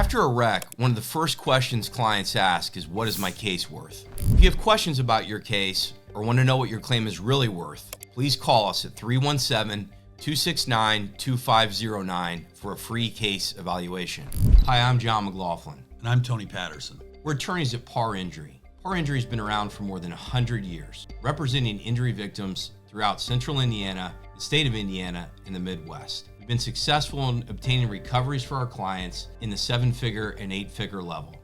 After a wreck, one of the first questions clients ask is, what is my case worth? If you have questions about your case or want to know what your claim is really worth, please call us at 317-269-2509 for a free case evaluation. Hi, I'm John McLaughlin. And I'm Tony Patterson. We're attorneys at Parr Injury. Parr Injury has been around for more than 100 years, representing injury victims throughout central Indiana, the state of Indiana, and the Midwest. We've been successful in obtaining recoveries for our clients in the 7-figure and 8-figure level.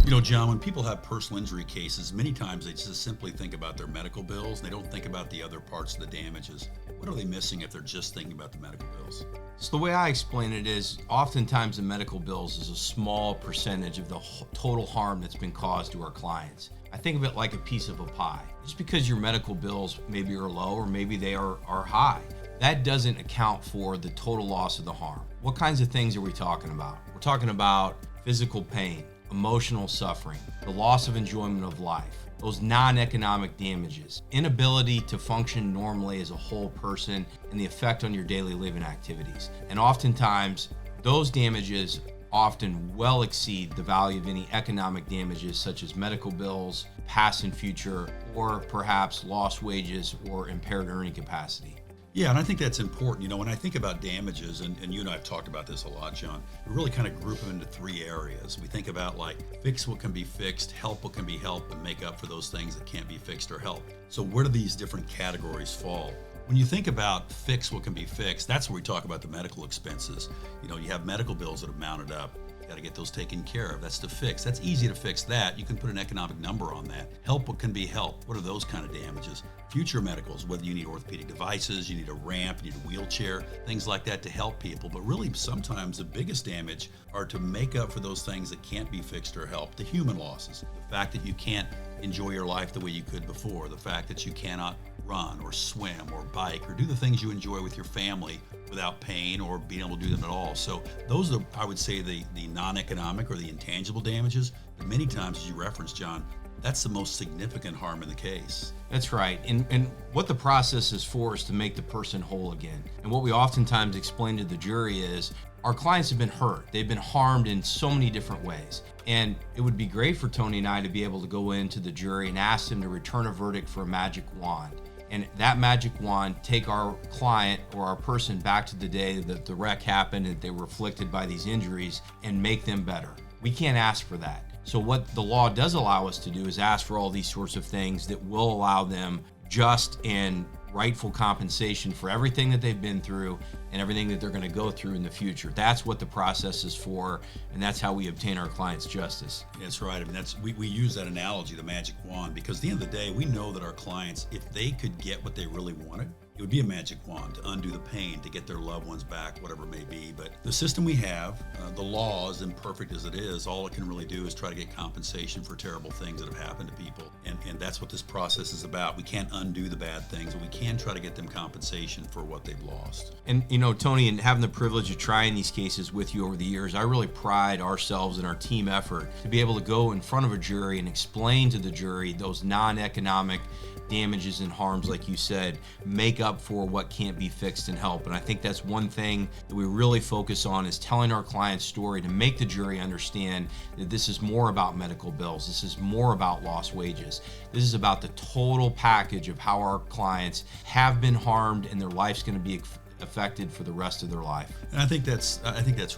You know, John, when people have personal injury cases, many times they just simply think about their medical bills. They don't think about the other parts of the damages. What are they missing if they're just thinking about the medical bills? So the way I explain it is, oftentimes the medical bills is a small percentage of the total harm that's been caused to our clients. I think of it like a piece of a pie. Just because your medical bills maybe are low or maybe they are high, that doesn't account for the total loss of the harm. What kinds of things are we talking about? We're talking about physical pain, emotional suffering, the loss of enjoyment of life, those non-economic damages, inability to function normally as a whole person, and the effect on your daily living activities. And oftentimes, those damages often well exceed the value of any economic damages such as medical bills, past and future, or perhaps lost wages or impaired earning capacity. Yeah, and I think that's important. You know, when I think about damages, and you and I have talked about this a lot, John, we really kind of group them into 3 areas. We think about like fix what can be fixed, help what can be helped, and make up for those things that can't be fixed or helped. So where do these different categories fall? When you think about fix what can be fixed, that's where we talk about the medical expenses. You know, you have medical bills that have mounted up. Got to get those taken care of. That's to fix. That's easy to fix that. You can put an economic number on that. Help what can be helped. What are those kind of damages? Future medicals, whether you need orthopedic devices, you need a ramp, you need a wheelchair, things like that to help people. But really, sometimes the biggest damage are to make up for those things that can't be fixed or helped. The human losses, the fact that you can't enjoy your life the way you could before, the fact that you cannot run or swim or bike or do the things you enjoy with your family without pain or being able to do them at all. So those are, I would say, the non-economic or the intangible damages. But many times, as you referenced, John, that's the most significant harm in the case. That's right. And what the process is for is to make the person whole again. And what we oftentimes explain to the jury is our clients have been hurt. They've been harmed in so many different ways. And it would be great for Tony and I to be able to go into the jury and ask them to return a verdict for a magic wand. And that magic wand take our client or our person back to the day that the wreck happened and they were afflicted by these injuries and make them better. We can't ask for that. So what the law does allow us to do is ask for all these sorts of things that will allow them just and rightful compensation for everything that they've been through and everything that they're going to go through in the future. That's what the process is for, and that's how we obtain our clients justice. That's right. I mean, we use that analogy, the magic wand, because at the end of the day, we know that our clients, if they could get what they really wanted, it would be a magic wand to undo the pain, to get their loved ones back, whatever it may be. But the system we have, the law, as imperfect as it is, all it can really do is try to get compensation for terrible things that have happened to people. And that's what this process is about. We can't undo the bad things, but we can try to get them compensation for what they've lost. And, you know, Tony, and having the privilege of trying these cases with you over the years, I really pride ourselves in our team effort to be able to go in front of a jury and explain to the jury those non-economic damages and harms, like you said, make up for what can't be fixed and help. And I think that's one thing that we really focus on, is telling our client's story to make the jury understand that this is more about medical bills. This is more about lost wages. This is about the total package of how our clients have been harmed and their life's going to be affected for the rest of their life. And I think that's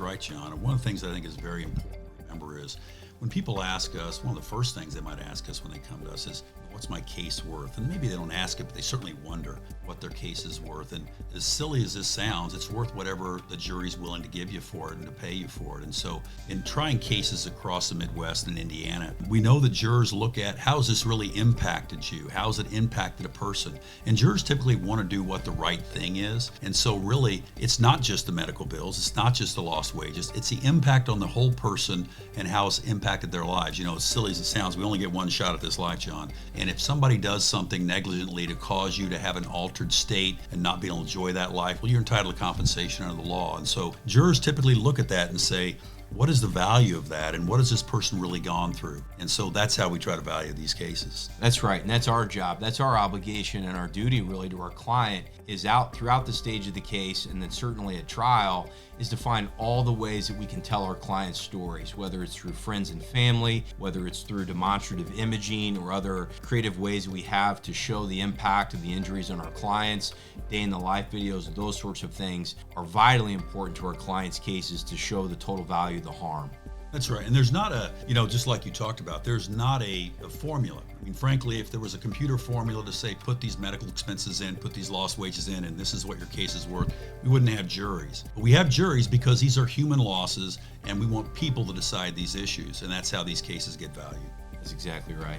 right, John. And one of the things I think is very important to remember is when people ask us, one of the first things they might ask us when they come to us is, what's my case worth? And maybe they don't ask it, but they certainly wonder what their case is worth. And as silly as this sounds, it's worth whatever the jury's willing to give you for it and to pay you for it. And so in trying cases across the Midwest and Indiana, we know that jurors look at, how's this really impacted you? How's it impacted a person? And jurors typically want to do what the right thing is. And so really, it's not just the medical bills, it's not just the lost wages, it's the impact on the whole person and how it's impacted their lives. You know, as silly as it sounds, we only get one shot at this life, John. And if somebody does something negligently to cause you to have an altered state and not be able to enjoy that life, well, you're entitled to compensation under the law. And so jurors typically look at that and say, what is the value of that, and what has this person really gone through? And so that's how we try to value these cases. That's right, and that's our job. That's our obligation and our duty really to our client, is out throughout the stage of the case, and then certainly at trial, is to find all the ways that we can tell our clients' stories, whether it's through friends and family, whether it's through demonstrative imaging or other creative ways we have to show the impact of the injuries on our clients. Day in the life videos, those sorts of things are vitally important to our clients' cases to show the total value of the harm. That's right. And there's not a, just like you talked about, there's not a formula. I mean, frankly, if there was a computer formula to say, put these medical expenses in, put these lost wages in, and this is what your case is worth, we wouldn't have juries. But we have juries because these are human losses, and we want people to decide these issues. And that's how these cases get valued. That's exactly right.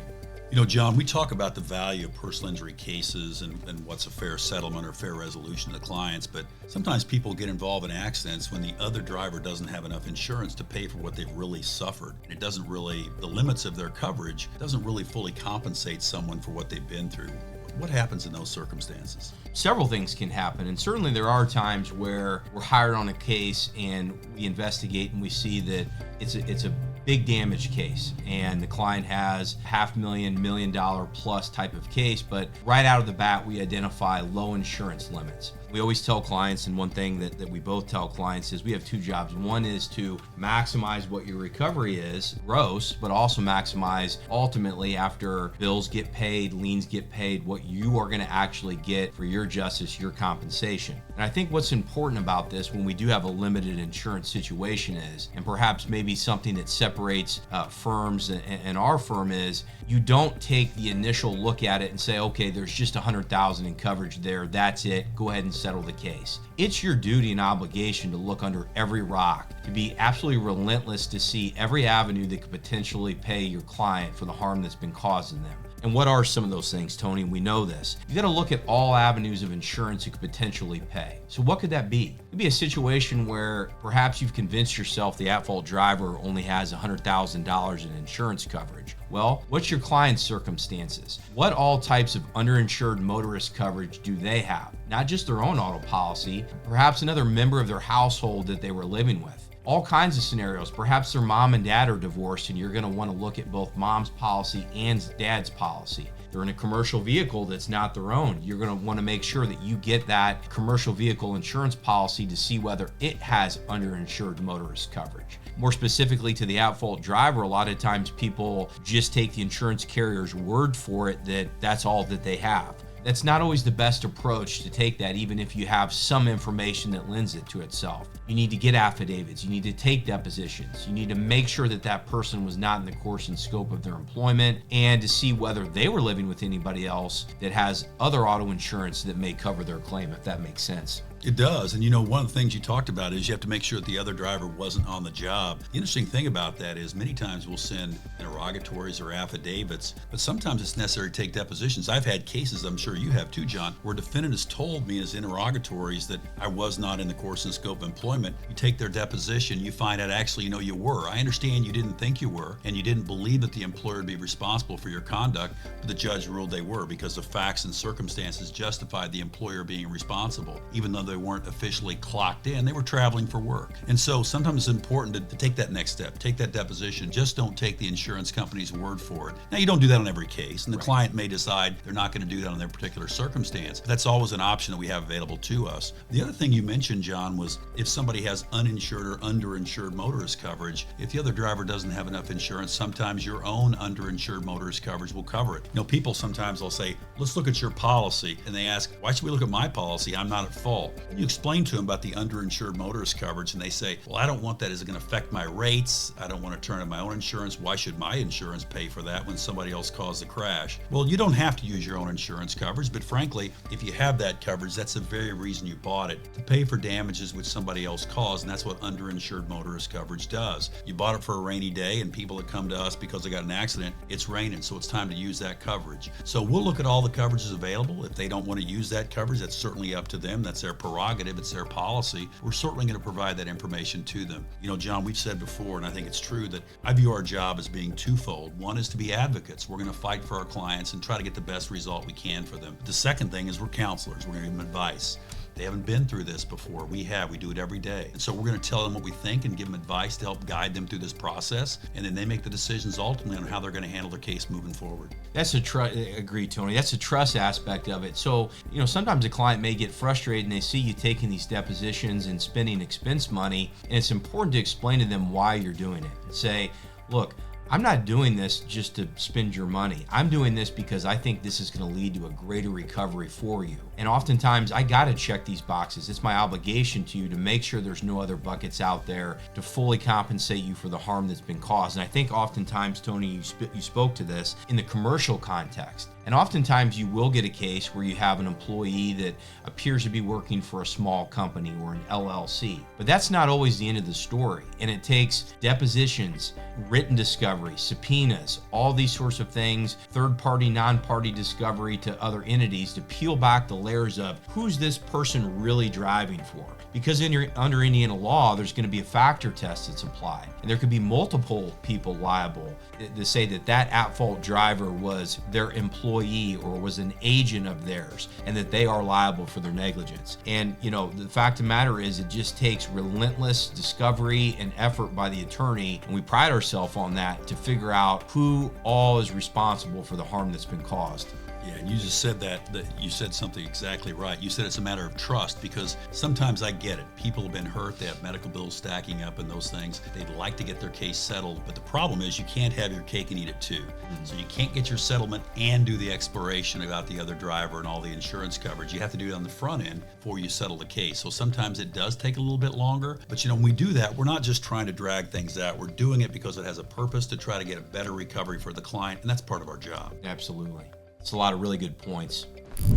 John, we talk about the value of personal injury cases and what's a fair settlement or fair resolution to the clients, but sometimes people get involved in accidents when the other driver doesn't have enough insurance to pay for what they've really suffered. It doesn't really, the limits of their coverage doesn't really fully compensate someone for what they've been through. What happens in those circumstances? Several things can happen, and certainly there are times where we're hired on a case and we investigate and we see that it's a big damage case and the client has $500,000, $1 million plus type of case, but right out of the bat we identify low insurance limits. We always tell clients, and one thing that we both tell clients is we have two jobs. One is to maximize what your recovery is, gross, but also maximize ultimately after bills get paid, liens get paid, what you are going to actually get for your justice, your compensation. And I think what's important about this when we do have a limited insurance situation is, and perhaps maybe something that separates firms and our firm is, you don't take the initial look at it and say, okay, there's just $100,000 in coverage there, that's it, go ahead and settle the case. It's your duty and obligation to look under every rock, to be absolutely relentless to see every avenue that could potentially pay your client for the harm that's been causing them. And what are some of those things, Tony? We know this. You got to look at all avenues of insurance you could potentially pay. So what could that be? It could be a situation where perhaps you've convinced yourself the at-fault driver only has $100,000 in insurance coverage. Well, what's your client's circumstances? What all types of underinsured motorist coverage do they have? Not just their own auto policy, perhaps another member of their household that they were living with. All kinds of scenarios. Perhaps their mom and dad are divorced and you're going to want to look at both mom's policy and dad's policy. They're in a commercial vehicle that's not their own. You're going to want to make sure that you get that commercial vehicle insurance policy to see whether it has underinsured motorist coverage. More specifically to the at-fault driver, a lot of times people just take the insurance carrier's word for it that that's all that they have. That's not always the best approach to take that, even if you have some information that lends it to itself. You need to get affidavits. You need to take depositions. You need to make sure that that person was not in the course and scope of their employment, and to see whether they were living with anybody else that has other auto insurance that may cover their claim, if that makes sense. It does. And one of the things you talked about is you have to make sure that the other driver wasn't on the job. The interesting thing about that is many times we'll send interrogatories or affidavits, but sometimes it's necessary to take depositions. I've had cases, I'm sure you have too, John, where a defendant has told me in his interrogatories that I was not in the course and scope of employment. You take their deposition, you find out actually, you were. I understand you didn't think you were, and you didn't believe that the employer would be responsible for your conduct, but the judge ruled they were because the facts and circumstances justified the employer being responsible, even though they weren't officially clocked in. They were traveling for work. And so sometimes it's important to take that next step, take that deposition. Just don't take the insurance company's word for it. Now, you don't do that on every case, and the client may decide they're not going to do that on their particular circumstance. But that's always an option that we have available to us. The other thing you mentioned, John, was if somebody has uninsured or underinsured motorist coverage, if the other driver doesn't have enough insurance, sometimes your own underinsured motorist coverage will cover it. People sometimes will say, let's look at your policy. And they ask, why should we look at my policy? I'm not at fault. And you explain to them about the underinsured motorist coverage, and they say, well, I don't want that. Is it going to affect my rates? I don't want to turn in my own insurance. Why should my insurance pay for that when somebody else caused the crash? Well, you don't have to use your own insurance coverage, but frankly, if you have that coverage, that's the very reason you bought it, to pay for damages which somebody else caused, and that's what underinsured motorist coverage does. You bought it for a rainy day, and people that come to us because they got an accident, it's raining, so it's time to use that coverage. So we'll look at all the coverages available. If they don't want to use that coverage, that's certainly up to them. That's their prerogative. It's their policy. We're certainly going to provide that information to them. John, we've said before, and I think it's true, that I view our job as being twofold. One is to be advocates. We're going to fight for our clients and try to get the best result we can for them. The second thing is we're counselors. We're going to give them advice. They haven't been through this before. We do it every day. And so we're going to tell them what we think and give them advice to help guide them through this process. And then they make the decisions ultimately on how they're going to handle their case moving forward. That's agree, Tony. That's a trust aspect of it. So, sometimes a client may get frustrated and they see you taking these depositions and spending expense money. And it's important to explain to them why you're doing it. Say, look, I'm not doing this just to spend your money. I'm doing this because I think this is going to lead to a greater recovery for you. And oftentimes I got to check these boxes. It's my obligation to you to make sure there's no other buckets out there to fully compensate you for the harm that's been caused. And I think oftentimes, Tony, you spoke to this in the commercial context. And oftentimes you will get a case where you have an employee that appears to be working for a small company or an LLC. But that's not always the end of the story. And it takes depositions, written discovery, subpoenas, all these sorts of things, third-party, non-party discovery to other entities to peel back the layers of who's this person really driving for. Because under Indiana law, there's going to be a factor test that's applied. And there could be multiple people liable to say that at-fault driver was their employee or was an agent of theirs and that they are liable for their negligence. And, the fact of the matter is it just takes relentless discovery and effort by the attorney, and we pride ourselves on that, to figure out who all is responsible for the harm that's been caused. Yeah, and you just said that you said something exactly right. You said it's a matter of trust, because sometimes I get it. People have been hurt. They have medical bills stacking up and those things. They'd like to get their case settled. But the problem is you can't have your cake and eat it too. Mm-hmm. So you can't get your settlement and do the exploration about the other driver and all the insurance coverage. You have to do it on the front end before you settle the case. So sometimes it does take a little bit longer. But when we do that, we're not just trying to drag things out. We're doing it because it has a purpose to try to get a better recovery for the client. And that's part of our job. Absolutely. It's a lot of really good points.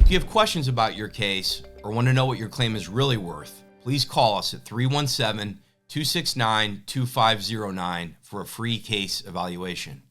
If you have questions about your case or want to know what your claim is really worth, please call us at 317-269-2509 for a free case evaluation.